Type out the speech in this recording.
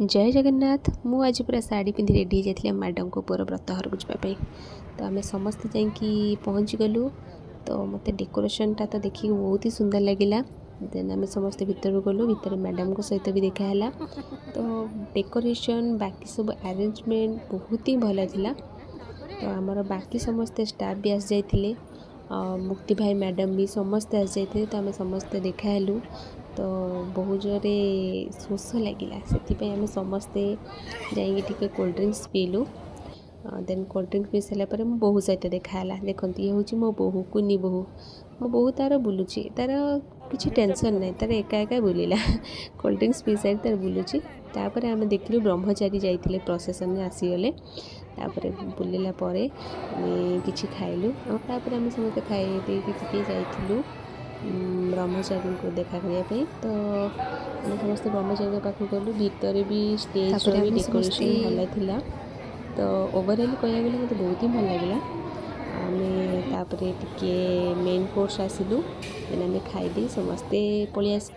जय जगन्नाथ। मु आज पूरा साड़ी पिंधि रेडी जाइए मैडम को पुअर व्रतहर को जावाई। तो आम समस्ते जाकि पहुँची गलु। तो मत डेकोरेशनटा तो देखिए बहुत ही सुंदर लगिला। देन आम समस्ते भितर गलु, भितर मैडम को सहित भी देखाला। तो डेकोरेशन बाकी सब अरेंजमेंट बहुत ही भल था। तो आमर बाकी समस्ते स्टाफ भी आस जाइए, मुक्ति भाई मैडम भी समस्ते आस जाइए। तो आम समस्ते देखालु। तो बहुत जोरे शोष लगिला, से आम समस्ते जाइए कोल्ड ड्रिंक्स पीलु। देन कोल्ड ड्रिंक्स पी सारापर मो बोहू सहित देखाला। देखते ये हूँ मो बोहू कुनी बोहू। मो बोहू तार बुलूची, तार किसी टेंशन ना, तार एका एका बुलिला कोल्ड ड्रिंक्स पी सारी तार बुलूची। तापर आम देखलु ब्रह्मचारी जाइए प्रोसेसन आसीगले। तापर बुलिला किछि खाइलु। तापर आम समस्त खाई देके जाइलु ब्रह्मचारी को देखा करने। तो आम समस्त ब्रह्मचारी पाक गलु। भितर भी स्टेज भी डेकोरेशन भल था। तो ओवरऑल कह गले मत बहुत ही भल लगे। आम टे मेन कोर्स आसलु। आम खाई समस्ते पलि आस।